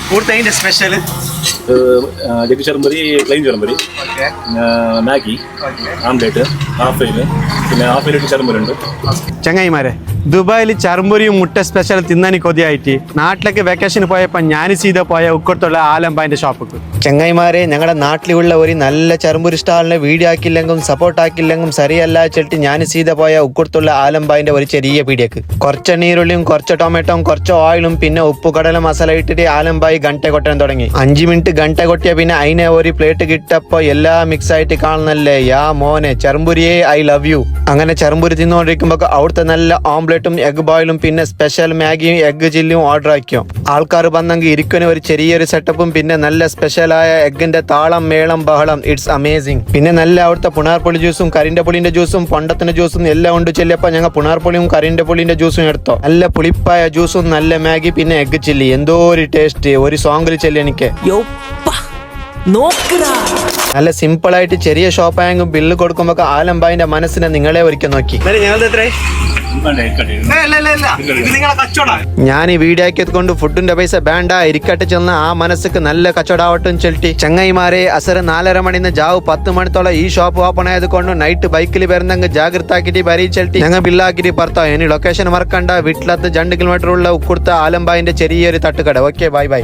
കൂടുതൽ സ്പെഷ്യൽ ജഗ്ഗി ചർമ്പരി പ്ലെയിൻ ചർമ്പരി മാഗി ആംലേറ്റ് ഹാഫ് ഫെയില് പിന്നെ ഹാഫ് ഫെയിലിട്ട് ചർമ്പരുണ്ട്. ചങ്ങായിമാരെ, ദുബായിൽ ചർമ്പുരിയും മുട്ട സ്പെഷ്യൽ തിന്നാനി കൊതിയായിട്ട് നാട്ടിലേക്ക് വെക്കേഷന് പോയപ്പോൾ ഞാൻ സീത പോയ ഉക്കടത്തുള്ള ആലമ്പാൻ്റെ ഷോപ്പിക്ക്. ചങ്ങായിമാരെ, ഞങ്ങളുടെ നാട്ടിലുള്ള ഒരു നല്ല ചർമ്പുരി സ്റ്റാളിനെ വീഡിയോ ആക്കില്ലെങ്കിലും സപ്പോർട്ട് ആക്കില്ലെങ്കിലും സരിയല്ല ചെട്ടി ഞാൻ സീത പോയ ഉക്കടത്തുള്ള ആലമ്പായിൻ്റെ ഒരു ചെറിയ പീടിയക്ക് കുറച്ച് നീരുള്ളിയും കുറച്ച് ടൊമാറ്റോയും കുറച്ച് ഓയിലും പിന്നെ ഉപ്പ് കടല മസാല ഇട്ടിട്ട് ആലമ്പായി ഗಂಟೆ കൊട്ടാൻ തുടങ്ങി. 5 മിനിറ്റ് ഗಂಟೆ കൊട്ടിയ പിന്നെ അതിനെ ഒരു പ്ലേറ്റ് കിട്ടപ്പോ എല്ലാം മിക്സ് ആയിട്ട് കാണുന്നല്ലേ. യാ മോനെ ചർമ്പുരിയെ ഐ ലവ് യു. അങ്ങനെ ചർമ്പുരി തിന്നുകൊണ്ടിരിക്കുമ്പോ അവിടുത്തെ നല്ല ഓംലെറ്റും എഗ് ബോയിലും പിന്നെ സ്പെഷ്യൽ മാഗിയും എഗ് ചില്ലിയും ഓർഡർ ആക്കിയോ. ആൾക്കാർ വന്നെങ്കിൽ ഇരിക്കുന്ന ഒരു ചെറിയൊരു സെറ്റപ്പും പിന്നെ നല്ല സ്പെഷ്യലായ എഗിന്റെ താളം മേളം ബഹളം. It's amazing. പിന്നെ നല്ല അവിടുത്തെ പുണാർപ്പൊളി ജ്യൂസും കരിന്റെ പുളിന്റെ ജ്യൂസും പൊണ്ടത്തിന്റെ ജ്യൂസും എല്ലാം ഉണ്ട് ചെല്ലിയപ്പോ ഞങ്ങൾ പുണാർപ്പൊളിയും കരിന്റെ പുളിന്റെ ജ്യൂസും എടുത്തോ. നല്ല പുളിപ്പായ ജ്യൂസും നല്ല മാഗി പിന്നെ എഗ് ചില്ലി. എന്തോ ഒരു ടേസ്റ്റ്. ഒരു സോങ്ങിൽ ചെല്ലി എനിക്ക് നല്ല സിമ്പിൾ ആയിട്ട് ചെറിയ ഷോപ്പായെങ്കിൽ ബില്ല് കൊടുക്കുമ്പോ ആലമ്പായിന്റെ മനസ്സിനെ നിങ്ങളെ ഒരിക്കൽ നോക്കി. ഞാൻ ഈ വീഡിയോ ആക്കിയത് കൊണ്ട് ഫുഡിന്റെ പൈസ വേണ്ട ഇരിക്കട്ടെ ചെന്ന് ആ മനസ്സിക്ക് നല്ല കച്ചവടാവട്ടും ചെൽട്ടി. ചങ്ങായിമാരെ, അസർ 4:30 മണിന്ന് ജാവ് 10 മണിത്തോളം ഈ ഷോപ്പ് ഓപ്പൺ ആയത് കൊണ്ട് നൈറ്റ് ബൈക്കിൽ വരുന്നെങ്കിൽ ജാഗ്രത ആക്കിയിട്ട് വരി ചെൽട്ടി. ഞങ്ങൾ ബില്ലാക്കിയിട്ട് പറത്താം. ഇനി ലൊക്കേഷൻ മറക്കണ്ട. വീട്ടിലത്ത് 2 കിലോമീറ്റർ ഉള്ള ഉക്കുടുത്ത ആലമ്പായിന്റെ ചെറിയൊരു തട്ടുകട. Okay, bye bye.